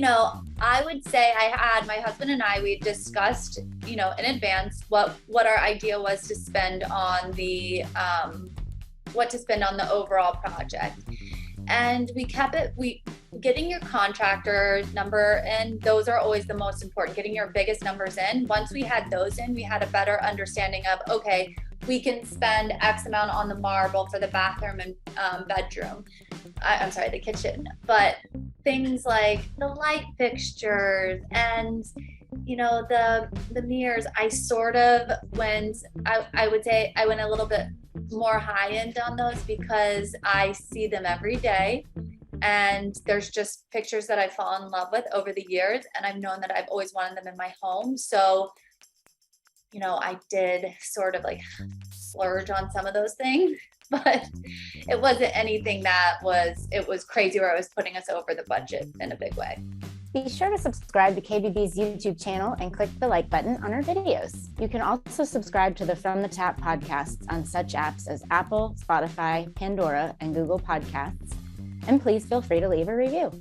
I would say my husband and I, we discussed, in advance what our idea was to spend on what to spend on the overall project. And we kept it, getting your contractor number in, those are always the most important, getting your biggest numbers in. Once we had those in, we had a better understanding of, okay, we can spend X amount on the marble for the bathroom and bedroom. I'm sorry, the kitchen. But things like the light fixtures and, the mirrors, I sort of went, I would say I went a little bit more high end on those because I see them every day. And there's just pictures that I fall in love with over the years. And I've known that I've always wanted them in my home. So, I did sort of like splurge on some of those things, but it wasn't anything it was crazy where I was putting us over the budget in a big way. Be sure to subscribe to KBB's YouTube channel and click the like button on our videos. You can also subscribe to the From the Tap podcasts on such apps as Apple, Spotify, Pandora, and Google Podcasts. And please feel free to leave a review.